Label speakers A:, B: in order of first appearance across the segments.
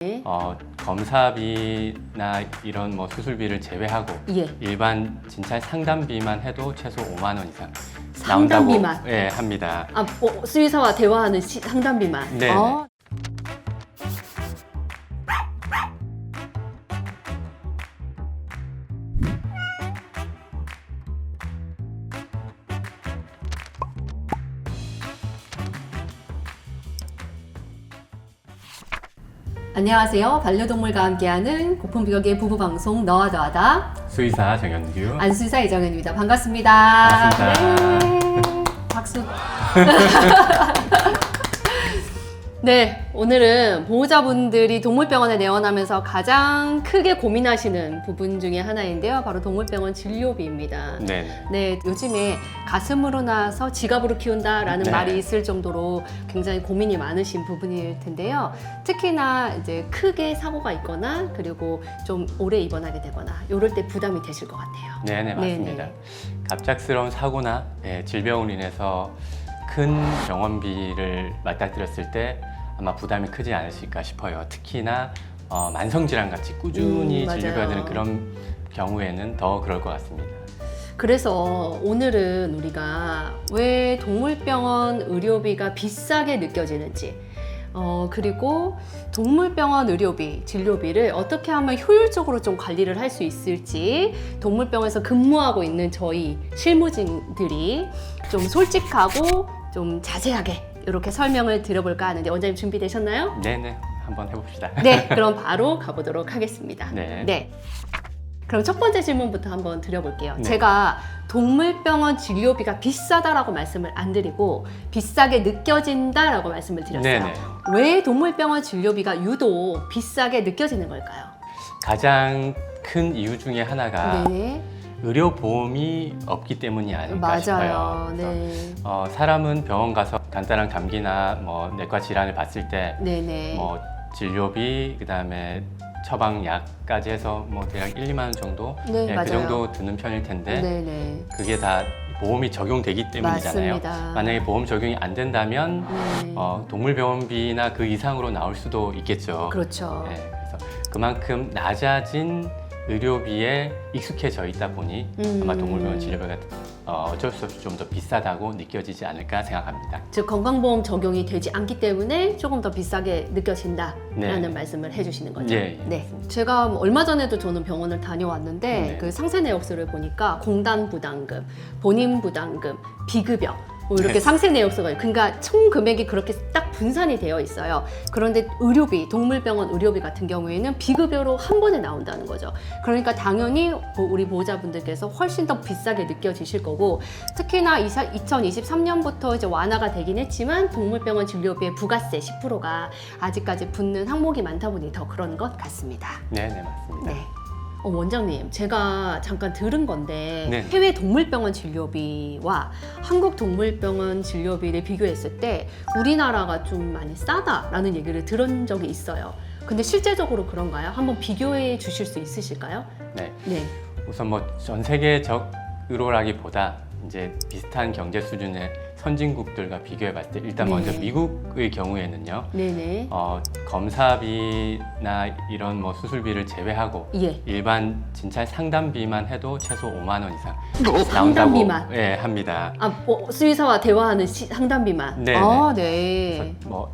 A: 네.
B: 검사비나 이런 뭐 수술비를 제외하고
A: 예.
B: 일반 진찰 상담비만 해도 최소 5만 원 이상
A: 상담비만?
B: 나온다고 예, 합니다.
A: 수의사와 대화하는 상담비만.
B: 네.
A: 안녕하세요. 반려동물과 함께하는 고품격의 부부방송 너와 더하다.
B: 수의사 정현규.
A: 안수의사 이정현입니다. 반갑습니다.
B: 반갑습니다.
A: 네. 박수. 네, 오늘은 보호자분들이 동물병원에 내원하면서 가장 크게 고민하시는 부분 중에 하나인데요. 바로 동물병원 진료비입니다.
B: 네.
A: 네, 요즘에 가슴으로 나서 지갑으로 키운다라는
B: 네.
A: 말이 있을 정도로 굉장히 고민이 많으신 부분일 텐데요. 특히나 이제 크게 사고가 있거나 그리고 좀 오래 입원하게 되거나 이럴 때 부담이 되실 것 같아요.
B: 네네, 맞습니다.
A: 네네.
B: 갑작스러운 사고나 질병으로 인해서 큰 병원비를 맞닥뜨렸을 때 아마 부담이 크지 않으실까 싶어요. 특히나 만성질환 같이 꾸준히
A: 맞아요.
B: 진료해야 되는 그런 경우에는 더 그럴 것 같습니다.
A: 그래서 오늘은 우리가 왜 동물병원 의료비가 비싸게 느껴지는지 그리고 동물병원 의료비, 진료비를 어떻게 하면 효율적으로 좀 관리를 할 수 있을지 동물병원에서 근무하고 있는 저희 실무진들이 좀 솔직하고 좀 자세하게 이렇게 설명을 드려볼까 하는데 원장님 준비되셨나요?
B: 네네, 한번 해봅시다.
A: 네, 그럼 바로 가보도록 하겠습니다.
B: 네.
A: 그럼 첫 번째 질문부터 한번 드려볼게요.
B: 네.
A: 제가 동물병원 진료비가 비싸다라고 말씀을 안 드리고 비싸게 느껴진다라고 말씀을 드렸어요.
B: 네네.
A: 왜 동물병원 진료비가 유독 비싸게 느껴지는 걸까요?
B: 가장 큰 이유 중에 하나가
A: 네,
B: 의료보험이 없기 때문이 아닐까
A: 맞아요.
B: 싶어요.
A: 네,
B: 사람은 병원 가서 간단한 감기나 뭐 내과 질환을 봤을 때
A: 네네.
B: 뭐 진료비, 그다음에 처방약까지 해서 뭐 대략 1, 2만 원 정도
A: 네,
B: 그
A: 맞아요.
B: 정도 드는 편일 텐데
A: 네네.
B: 그게 다 보험이 적용되기 때문이잖아요.
A: 맞습니다.
B: 만약에 보험 적용이 안 된다면
A: 네.
B: 동물병원비나 그 이상으로 나올 수도 있겠죠.
A: 그렇죠.
B: 네, 그래서 그만큼 낮아진 의료비에 익숙해져 있다 보니 아마 동물병원 진료비가 어쩔 수 없이 좀 더 비싸다고 느껴지지 않을까 생각합니다.
A: 즉 건강보험 적용이 되지 않기 때문에 조금 더 비싸게 느껴진다라는
B: 네.
A: 말씀을 해주시는 거죠.
B: 예, 예.
A: 네, 제가 얼마 전에도 저는 병원을 다녀왔는데
B: 네.
A: 그 상세 내역서를 보니까 공단 부담금, 본인 부담금, 비급여 뭐 이렇게
B: 네.
A: 상세 내역서가 그러니까 총 금액이 그렇게 딱 분산이 되어 있어요. 그런데 의료비, 동물병원 의료비 같은 경우에는 비급여로 한 번에 나온다는 거죠. 그러니까 당연히 우리 보호자분들께서 훨씬 더 비싸게 느껴지실 거고 특히나 2023년부터 이제 완화가 되긴 했지만 동물병원 진료비의 부가세 10%가 아직까지 붙는 항목이 많다 보니 더 그런 것 같습니다.
B: 네, 맞습니다.
A: 네. 원장님, 제가 잠깐 들은 건데
B: 네.
A: 해외 동물병원 진료비와 한국 동물병원 진료비를 비교했을 때 우리나라가 좀 많이 싸다라는 얘기를 들은 적이 있어요. 근데 실제적으로 그런가요? 한번 비교해 주실 수 있으실까요?
B: 네.
A: 네.
B: 우선 뭐 전 세계적으로라기보다 이제 비슷한 경제 수준의 선진국들과 비교해 봤을 때 일단
A: 네.
B: 먼저 미국의 경우에는요.
A: 네네.
B: 검사비나 이런 뭐 수술비를 제외하고
A: 예.
B: 일반 진찰 상담비만 해도 최소 5만 원 이상
A: 상담비만?
B: 나온다고 합니다.
A: 수의사와 대화하는 상담비만?
B: 네네.
A: 네.
B: 그래서 뭐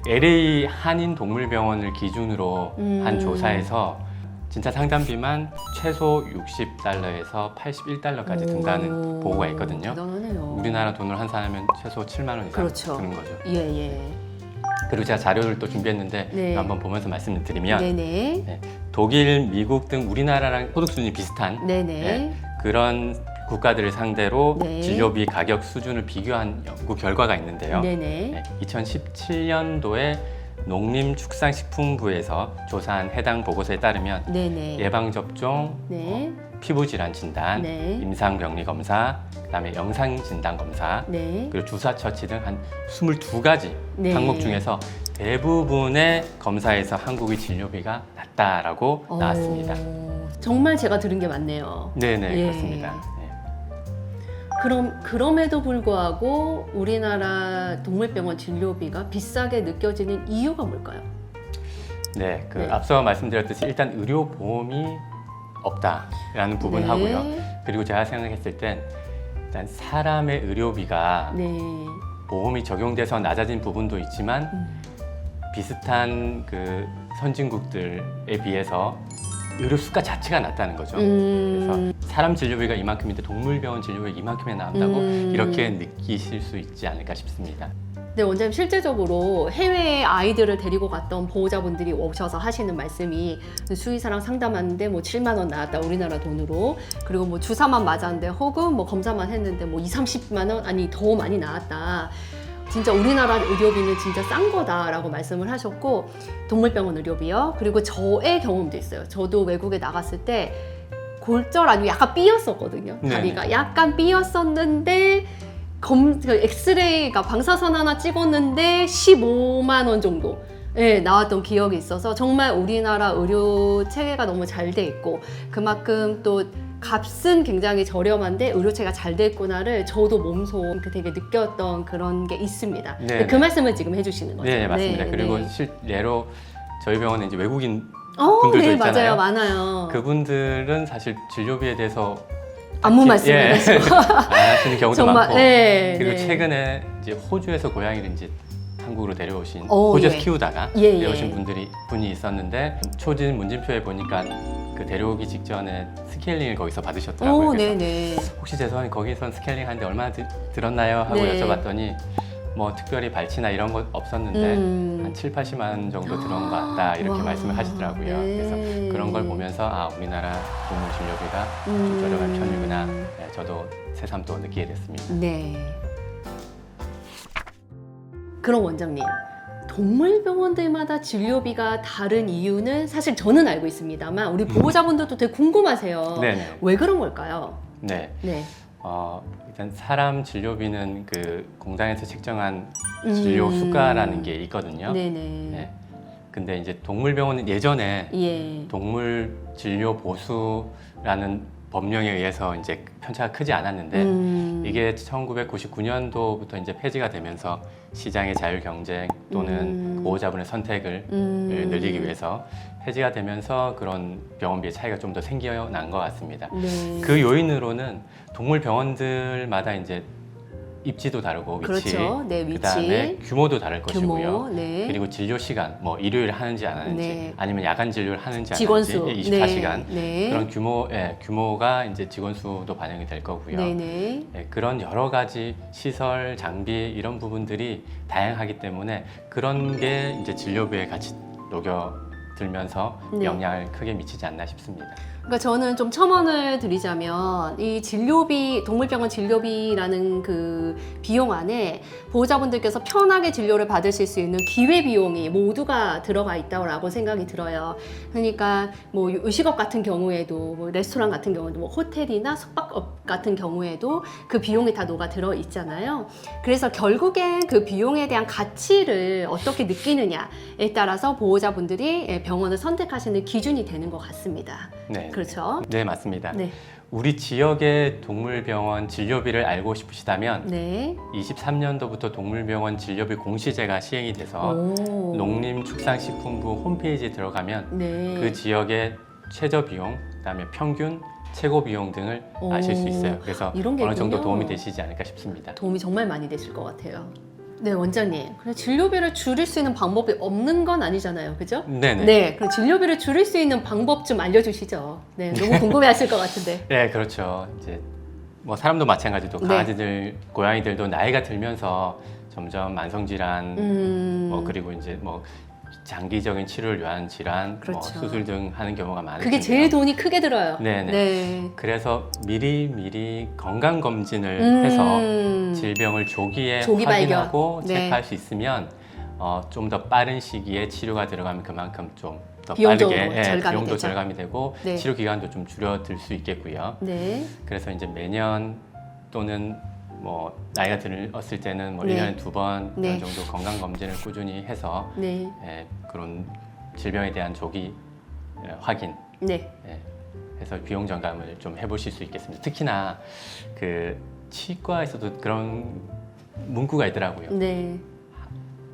B: LA 한인 동물병원을 기준으로 한 조사에서 진짜 상담비만 최소 60달러에서 81달러까지 든다는 보고가 있거든요.
A: 대단하네요.
B: 우리나라 돈으로 환산하면 최소 7만 원 이상
A: 그렇죠.
B: 드는 거죠.
A: 예.
B: 그리고 제가 자료를 또 준비했는데
A: 네.
B: 한번 보면서 말씀을 드리면
A: 네네.
B: 독일, 미국 등 우리나라랑 소득 수준이 비슷한
A: 네네.
B: 그런 국가들을 상대로
A: 네.
B: 진료비 가격 수준을 비교한 연구 결과가 있는데요.
A: 네네.
B: 2017년도에 농림축산식품부에서 조사한 해당 보고서에 따르면
A: 네네.
B: 예방접종,
A: 네.
B: 피부질환 진단,
A: 네.
B: 임상병리 검사, 그다음에 영상진단 검사,
A: 네.
B: 그리고 주사 처치 등 한 22가지
A: 네.
B: 항목 중에서 대부분의 검사에서 한국의 진료비가 낮다라고 나왔습니다.
A: 정말 제가 들은 게 맞네요.
B: 네네,
A: 예.
B: 그렇습니다. 네.
A: 그럼에도 불구하고 우리나라 동물병원 진료비가 비싸게 느껴지는 이유가 뭘까요?
B: 네, 그
A: 네.
B: 앞서 말씀드렸듯이 일단 의료 보험이 없다라는 부분하고요.
A: 네.
B: 그리고 제가 생각했을 땐 일단 사람의 의료비가
A: 네.
B: 보험이 적용돼서 낮아진 부분도 있지만 비슷한 그 선진국들에 비해서 의료 수가 자체가 낮다는 거죠. 그래서 사람 진료비가 이만큼인데 동물병원 진료비가 이만큼이 나온다고 이렇게 느끼실 수 있지 않을까 싶습니다.
A: 네, 원장님 실제적으로 해외에 아이들을 데리고 갔던 보호자분들이 오셔서 하시는 말씀이 수의사랑 상담하는데 뭐 7만 원 나왔다 우리나라 돈으로, 그리고 뭐 주사만 맞았는데 혹은 뭐 검사만 했는데 뭐 30만 원 아니 더 많이 나왔다. 진짜 우리나라 의료비는 진짜 싼 거다라고 말씀을 하셨고, 동물병원 의료비요. 그리고 저의 경험도 있어요. 저도 외국에 나갔을 때 골절 아니고 약간 삐었었거든요. 다리가
B: 네네.
A: 약간 삐었었는데 그 엑스레이가 방사선 하나 찍었는데 15만 원 정도 나왔던 기억이 있어서 정말 우리나라 의료 체계가 너무 잘 돼 있고 그만큼 또 값은 굉장히 저렴한데 의료체가 잘 돼 있구나를 저도 몸소 되게 느꼈던 그런 게 있습니다.
B: 네네.
A: 그 말씀을 지금 해주시는 거죠.
B: 네, 맞습니다.
A: 네,
B: 그리고
A: 네.
B: 실례로 저희 병원에 이제 외국인 분들도
A: 네,
B: 있잖아요.
A: 맞아요, 많아요.
B: 그분들은 사실 진료비에 대해서
A: 아무 말씀 안
B: 예,
A: 하시고
B: 안 하시는 경우도
A: 정말
B: 많고
A: 네,
B: 그리고
A: 네.
B: 최근에 이제 호주에서 고양이를 이제 한국으로 데려오신
A: 오,
B: 호주에서
A: 예.
B: 키우다가
A: 예,
B: 데려오신
A: 예.
B: 분이 있었는데 초진 문진표에 보니까 그 데려오기 직전에 스케일링을 거기서 받으셨더라고요.
A: 오,
B: 그래서
A: 네네.
B: 혹시 죄송한데 거기선 스케일링 하는데 얼마나 들었나요? 하고
A: 네.
B: 여쭤봤더니 뭐 특별히 발치나 이런 것 없었는데 한 7, 80만 원 정도 들어온 것 같다 이렇게
A: 와,
B: 말씀을 하시더라고요.
A: 네.
B: 그래서 그런 걸 보면서 아 우리나라 동물 진료비가 좀 저렴한 편이구나. 네, 저도 새삼 또 느끼게 됐습니다.
A: 네. 그럼 원장님, 동물병원들마다 진료비가 다른 이유는 사실 저는 알고 있습니다만 우리 보호자분들도 되게 궁금하세요.
B: 네네.
A: 왜 그런 걸까요?
B: 네.
A: 네.
B: 일단 사람 진료비는 그 공단에서 책정한 진료 수가라는 게 있거든요.
A: 네네.
B: 네. 근데 이제 동물병원은 예전에
A: 예.
B: 동물 진료 보수라는 법령에 의해서 이제 편차가 크지 않았는데 이게 1999년도부터 이제 폐지가 되면서 시장의 자율 경쟁 또는 보호자분의 선택을 늘리기 위해서 폐지가 되면서 그런 병원비의 차이가 좀 더 생겨난 것 같습니다.
A: 네.
B: 그 요인으로는 동물 병원들마다 이제 입지도 다르고 위치,
A: 그렇죠. 네, 위치.
B: 그다음에 규모도 다를 것이고요.
A: 규모, 네.
B: 그리고 진료 시간, 뭐 일요일 하는지 안 하는지,
A: 네.
B: 아니면 야간 진료를 하는지 안
A: 직원
B: 하는지,
A: 수.
B: 24시간
A: 네.
B: 그런 규모가 이제 직원 수도 반영이 될 거고요.
A: 네네.
B: 예, 그런 여러 가지 시설, 장비 이런 부분들이 다양하기 때문에 그런 게 이제 진료비에 같이 녹여들면서
A: 네.
B: 영향을 크게 미치지 않나 싶습니다.
A: 그러니까 저는 좀 첨언을 드리자면 이 진료비, 동물병원 진료비라는 그 비용 안에 보호자분들께서 편하게 진료를 받으실 수 있는 기회 비용이 모두가 들어가 있다고 생각이 들어요. 그러니까 뭐 요식업 같은 경우에도 뭐 레스토랑 같은 경우에도 뭐 호텔이나 숙박업 같은 경우에도 그 비용이 다 녹아 들어 있잖아요. 그래서 결국엔 그 비용에 대한 가치를 어떻게 느끼느냐에 따라서 보호자분들이 병원을 선택하시는 기준이 되는 것 같습니다.
B: 네,
A: 그렇죠.
B: 네 맞습니다.
A: 네.
B: 우리 지역의 동물병원 진료비를 알고 싶으시다면
A: 네.
B: 23년도부터 동물병원 진료비 공시제가 시행이 돼서
A: 오.
B: 농림축산식품부 홈페이지에 들어가면
A: 네.
B: 그 지역의 최저 비용, 그다음에 평균, 최고 비용 등을 아실 수 있어요. 그래서
A: 이런 게
B: 어느 정도
A: 있군요.
B: 도움이 되시지 않을까 싶습니다.
A: 도움이 정말 많이 되실 것 같아요. 네, 원장님. 그래 진료비를 줄일 수 있는 방법이 없는 건 아니잖아요. 그죠?
B: 네네.
A: 네. 그럼 진료비를 줄일 수 있는 방법 좀 알려주시죠. 네, 너무 궁금해하실 것 같은데.
B: 네, 그렇죠. 이제 뭐 사람도 마찬가지로
A: 네.
B: 강아지들, 고양이들도 나이가 들면서 점점 만성 질환, 뭐 그리고 이제 뭐 장기적인 치료를 위한 질환,
A: 그렇죠.
B: 뭐 수술 등 하는 경우가 많아요.
A: 그게 제일 돈이 크게 들어요.
B: 네네.
A: 네.
B: 그래서 미리 건강 검진을 해서 질병을 조기에
A: 조기
B: 확인하고
A: 발견. 네.
B: 체크할 수 있으면 좀 더 빠른 시기에 치료가 들어가면 그만큼 좀 더
A: 비용도
B: 빠르게
A: 절감이
B: 비용도
A: 되죠.
B: 절감이 되고
A: 네.
B: 치료 기간도 좀 줄어들 수 있겠고요.
A: 네.
B: 그래서 이제 매년 또는 뭐 나이가 들었을 때는 뭐
A: 네.
B: 1년에 2번
A: 네.
B: 정도 건강 검진을 꾸준히 해서
A: 네.
B: 그런 질병에 대한 조기 확인
A: 네.
B: 해서 비용 절감을 좀 해보실 수 있겠습니다. 특히나 그 치과에서도 그런 문구가 있더라고요.
A: 네.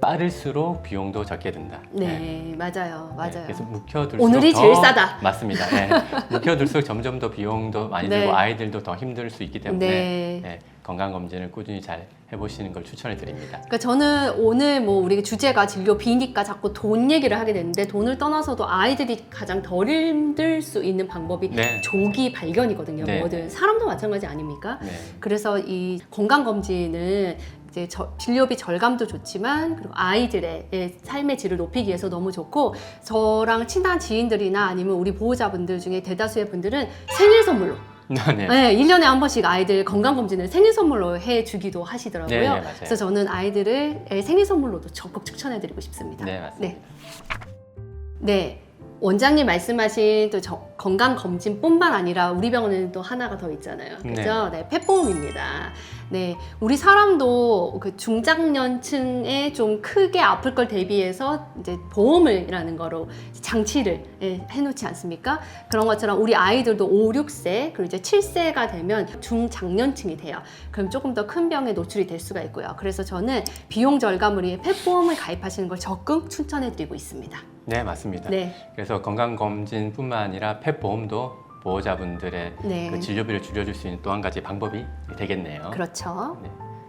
B: 빠를수록 비용도 적게 든다.
A: 네, 맞아요. 맞아요.
B: 그래서 묵혀둘수록
A: 오늘이
B: 더
A: 제일 싸다.
B: 맞습니다. 네. 묵혀둘수록 점점 더 비용도 많이
A: 네.
B: 들고 아이들도 더 힘들 수 있기 때문에
A: 네.
B: 네, 건강검진을 꾸준히 잘 해보시는 걸 추천을 드립니다.
A: 그러니까 저는 오늘 뭐 우리 주제가 진료비니까 자꾸 돈 얘기를 하게 되는데 돈을 떠나서도 아이들이 가장 덜 힘들 수 있는 방법이
B: 네.
A: 조기 발견이거든요.
B: 네.
A: 뭐든 사람도 마찬가지 아닙니까?
B: 네.
A: 그래서 이 건강검진은 이제 진료비 절감도 좋지만 그리고 아이들의 삶의 질을 높이기 위해서 너무 좋고 저랑 친한 지인들이나 아니면 우리 보호자분들 중에 대다수의 분들은 생일 선물로
B: 네.
A: 네, 1년에 한 번씩 아이들 건강검진을 생일 선물로 해주기도 하시더라고요.
B: 네, 네, 맞아요.
A: 그래서 저는 아이들을 생일 선물로도 적극 추천해드리고 싶습니다.
B: 네, 맞습니다.
A: 네. 원장님 말씀하신 또 건강검진뿐만 아니라 우리 병원에는 또 하나가 더 있잖아요. 그죠? 네, 펫보험입니다. 네, 우리 사람도 그 중장년층에 좀 크게 아플 걸 대비해서 이제 보험을이라는 거로 장치를 해놓지 않습니까? 그런 것처럼 우리 아이들도 5, 6세 그리고 이제 7세가 되면 중장년층이 돼요. 그럼 조금 더 큰 병에 노출이 될 수가 있고요. 그래서 저는 비용 절감을 위해 펫보험을 가입하시는 걸 적극 추천해드리고 있습니다.
B: 네, 맞습니다.
A: 네.
B: 그래서 건강검진뿐만 아니라 펫보험도 보호자분들의
A: 네.
B: 그 진료비를 줄여줄 수 있는 또 한 가지 방법이 되겠네요.
A: 그렇죠.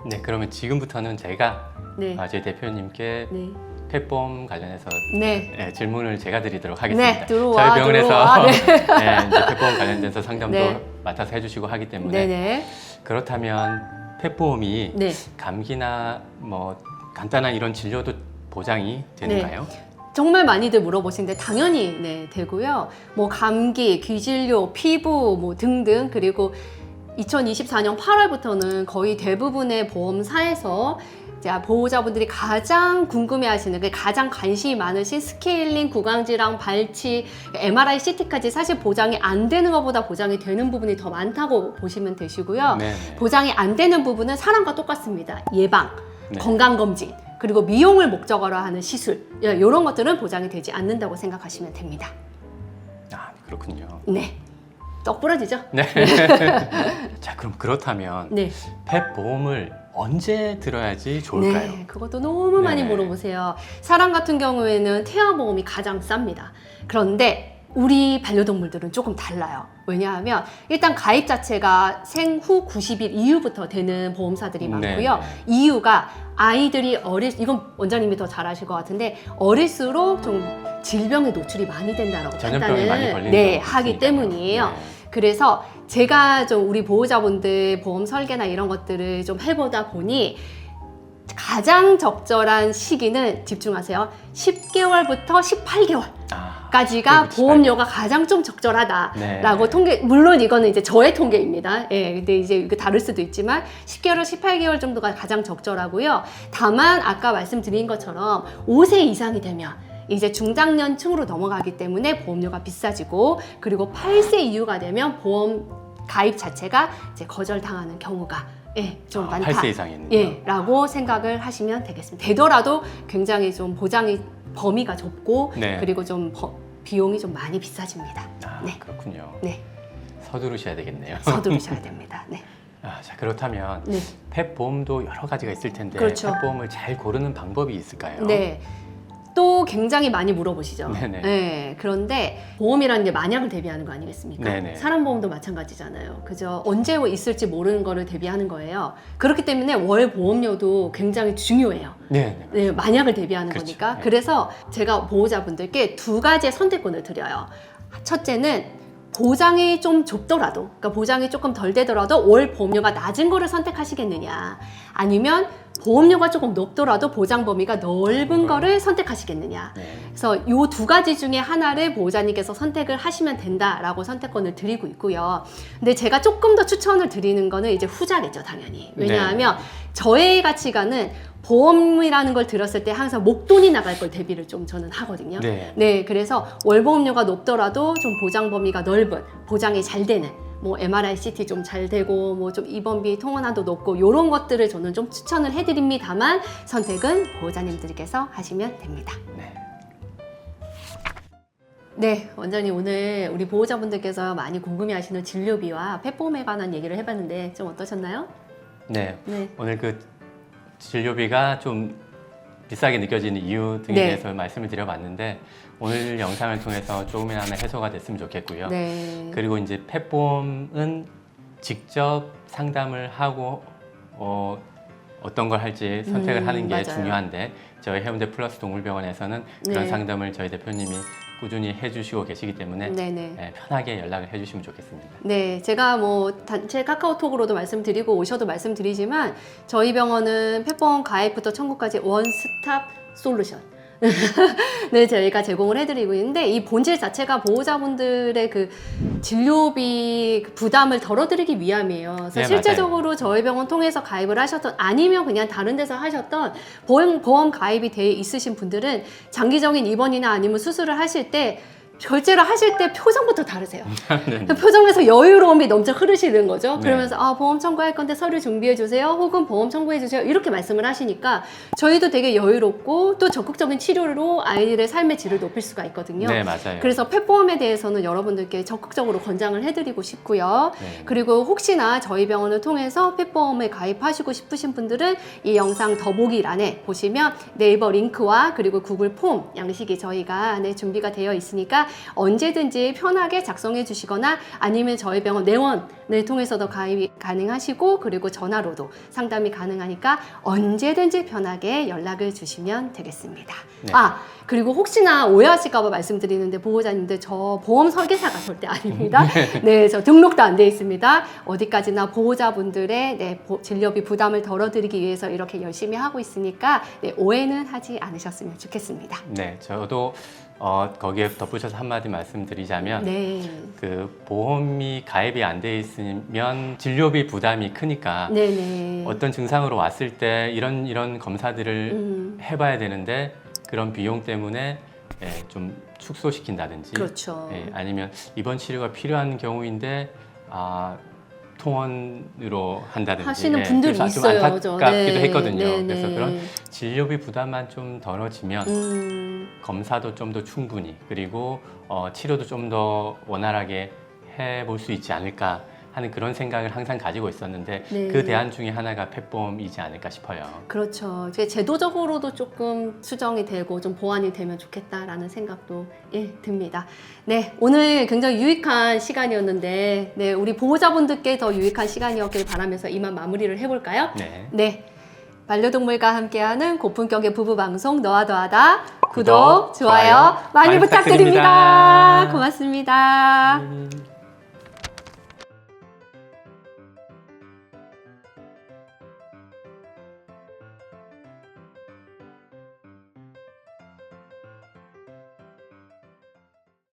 B: 네, 그러면 지금부터는 제가
A: 네.
B: 저희 대표님께
A: 네.
B: 펫보험 관련해서
A: 네.
B: 질문을 제가 드리도록 하겠습니다.
A: 네, 들어와,
B: 저희 병원에서
A: 들어와. 네.
B: 네, 이제 펫보험 관련돼서 상담도
A: 네.
B: 맡아서 해주시고 하기 때문에
A: 네네.
B: 그렇다면 펫보험이
A: 네.
B: 감기나 뭐 간단한 이런 진료도 보장이 되는가요?
A: 정말 많이들 물어보시는데 당연히 네, 되고요. 뭐 감기, 귀진료, 피부 뭐 등등 그리고 2024년 8월부터는 거의 대부분의 보험사에서 자, 보호자분들이 가장 궁금해하시는 가장 관심이 많으신 스케일링, 구강질환, 발치, MRI, CT까지 사실 보장이 안 되는 것보다 보장이 되는 부분이 더 많다고 보시면 되시고요.
B: 네.
A: 보장이 안 되는 부분은 사람과 똑같습니다. 예방,
B: 네.
A: 건강검진, 그리고 미용을 목적으로 하는 시술 이런 것들은 보장이 되지 않는다고 생각하시면 됩니다.
B: 아, 그렇군요.
A: 네, 떡 부러지죠?
B: 네. 자, 그럼 그렇다면
A: 네.
B: 펫보험을 언제 들어야지 좋을까요?
A: 네, 그것도 너무 많이
B: 네.
A: 물어보세요. 사람 같은 경우에는 태아보험이 가장 쌉니다. 그런데 우리 반려동물들은 조금 달라요. 왜냐하면 일단 가입 자체가 생후 90일 이후부터 되는 보험사들이 많고요.
B: 네.
A: 이유가 아이들이 이건 원장님이 더 잘 아실 것 같은데 어릴수록 좀 질병에 노출이 많이 된다라고
B: 전염병이 많이
A: 판단을
B: 걸리는
A: 네,
B: 경우가
A: 하기
B: 있으니까요.
A: 때문이에요.
B: 네.
A: 그래서 제가 좀 우리 보호자분들 보험 설계나 이런 것들을 좀 해보다 보니 가장 적절한 시기는 집중하세요. 10개월부터 18개월. 까지가 보험료가 가장 좀 적절하다라고
B: 네.
A: 통계, 물론 이거는 이제 저의 통계입니다. 예, 근데 이제 이거 다를 수도 있지만 10개월, 18개월 정도가 가장 적절하고요. 다만 아까 말씀드린 것처럼 5세 이상이 되면 이제 중장년층으로 넘어가기 때문에 보험료가 비싸지고 그리고 8세 이후가 되면 보험 가입 자체가 이제 거절당하는 경우가 좀 많다.
B: 8세 이상이었는데요.
A: 라고 생각을 하시면 되겠습니다. 되더라도 굉장히 좀 보장이 범위가 좁고
B: 네.
A: 그리고 좀 비용이 좀 많이 비싸집니다.
B: 아,
A: 네.
B: 그렇군요.
A: 네,
B: 서두르셔야 되겠네요.
A: 서두르셔야 됩니다. 네.
B: 자, 그렇다면
A: 네.
B: 펫보험도 여러 가지가 있을 텐데
A: 그렇죠.
B: 펫보험을 잘 고르는 방법이 있을까요?
A: 네. 또 굉장히 많이 물어보시죠.
B: 네네.
A: 네. 그런데 보험이라는 게 만약을 대비하는 거 아니겠습니까?
B: 네네.
A: 사람 보험도 마찬가지잖아요. 그죠? 언제 있을지 모르는 거를 대비하는 거예요. 그렇기 때문에 월 보험료도 굉장히 중요해요.
B: 네.
A: 네, 만약을 대비하는
B: 그렇죠.
A: 거니까.
B: 네.
A: 그래서 제가 보호자분들께 두 가지의 선택권을 드려요. 첫째는 보장이 좀 좁더라도, 그러니까 보장이 조금 덜 되더라도 월 보험료가 낮은 거를 선택하시겠느냐, 아니면 보험료가 조금 높더라도 보장 범위가 넓은 거를 선택하시겠느냐.
B: 네.
A: 그래서 이 두 가지 중에 하나를 보호자님께서 선택을 하시면 된다라고 선택권을 드리고 있고요. 근데 제가 조금 더 추천을 드리는 거는 이제 후자겠죠, 당연히. 왜냐하면 저의 가치관은 보험이라는 걸 들었을 때 항상 목돈이 나갈 걸 대비를 좀 저는 하거든요.
B: 네.
A: 그래서 월보험료가 높더라도 좀 보장 범위가 넓은, 보장이 잘 되는, 뭐 MRI, CT 좀 잘 되고, 뭐 좀 입원비 통원한도 높고, 이런 것들을 저는 좀 추천을 해드립니다만 선택은 보호자님들께서 하시면 됩니다.
B: 네.
A: 네, 원장님 오늘 우리 보호자분들께서 많이 궁금해하시는 진료비와 펫보험에 관한 얘기를 해봤는데 좀 어떠셨나요?
B: 네.
A: 네.
B: 오늘 그 진료비가 좀 비싸게 느껴지는 이유 등에
A: 네.
B: 대해서 말씀을 드려봤는데 오늘 영상을 통해서 조금이나마 해소가 됐으면 좋겠고요.
A: 네.
B: 그리고 이제 펫보험은 직접 상담을 하고 어떤 걸 할지 선택을 하는 게
A: 맞아요.
B: 중요한데 저희 해운대 플러스 동물병원에서는 그런
A: 네.
B: 상담을 저희 대표님이 꾸준히 해주시고 계시기 때문에
A: 네네.
B: 네, 편하게 연락을 해주시면 좋겠습니다.
A: 네, 제가 뭐 단체 카카오톡으로도 말씀드리고 오셔도 말씀드리지만 저희 병원은 펫보험 가입부터 청구까지 원스톱 솔루션. 네, 저희가 제공을 해드리고 있는데 이 본질 자체가 보호자분들의 그 진료비 부담을 덜어드리기 위함이에요. 그래서
B: 네,
A: 실제적으로 저희 병원 통해서 가입을 하셨던 아니면 그냥 다른 데서 하셨던 보험 가입이 돼 있으신 분들은 장기적인 입원이나 아니면 수술을 하실 때 결제를 하실 때 표정부터 다르세요.
B: 네.
A: 표정에서 여유로움이 넘쳐 흐르시는 거죠.
B: 네.
A: 그러면서 아, 보험 청구할 건데 서류 준비해 주세요. 혹은 보험 청구해 주세요. 이렇게 말씀을 하시니까 저희도 되게 여유롭고 또 적극적인 치료로 아이들의 삶의 질을 높일 수가 있거든요.
B: 네, 맞아요.
A: 그래서 펫보험에 대해서는 여러분들께 적극적으로 권장을 해드리고 싶고요.
B: 네.
A: 그리고 혹시나 저희 병원을 통해서 펫보험에 가입하시고 싶으신 분들은 이 영상 더보기란에 보시면 네이버 링크와 그리고 구글 폼 양식이 저희가 준비가 되어 있으니까 언제든지 편하게 작성해 주시거나 아니면 저희 병원 내원을 통해서도 가입이 가능하시고 그리고 전화로도 상담이 가능하니까 언제든지 편하게 연락을 주시면 되겠습니다.
B: 네.
A: 아, 그리고 혹시나 오해하실까봐 말씀드리는데 보호자님들 저 보험 설계사가 절대 아닙니다. 네, 저 등록도 안 돼 있습니다. 어디까지나 보호자분들의 진료비 부담을 덜어드리기 위해서 이렇게 열심히 하고 있으니까 오해는 하지 않으셨으면 좋겠습니다.
B: 네, 저도 거기에 덧붙여서 한마디 말씀드리자면
A: 네,
B: 그 보험이 가입이 안 돼 있으면 진료비 부담이 크니까
A: 네네.
B: 어떤 증상으로 왔을 때 이런 검사들을 해봐야 되는데 그런 비용 때문에 좀 축소시킨다든지
A: 그렇죠.
B: 아니면 입원 치료가 필요한 경우인데 통원으로 한다든지
A: 하시는 분들이
B: 그래서 좀
A: 있어요.
B: 안타깝기도 했거든요.
A: 네,
B: 그래서
A: 네.
B: 그런 진료비 부담만 좀 덜어지면 검사도 좀 더 충분히 그리고 치료도 좀 더 원활하게 해볼 수 있지 않을까 하는 그런 생각을 항상 가지고 있었는데
A: 네.
B: 그 대안 중에 하나가 펫보험이지 않을까 싶어요.
A: 그렇죠. 이제 제도적으로도 조금 수정이 되고 좀 보완이 되면 좋겠다라는 생각도 듭니다. 네, 오늘 굉장히 유익한 시간이었는데 네, 우리 보호자분들께 더 유익한 시간이었길 바라면서 이만 마무리를 해볼까요?
B: 네.
A: 네. 반려동물과 함께하는 고품격의 부부방송 너와 더하다 구독,
B: 구독,
A: 좋아요
B: 좋아요
A: 많이
B: 많이
A: 부탁드립니다.
B: 부탁드립니다.
A: 고맙습니다.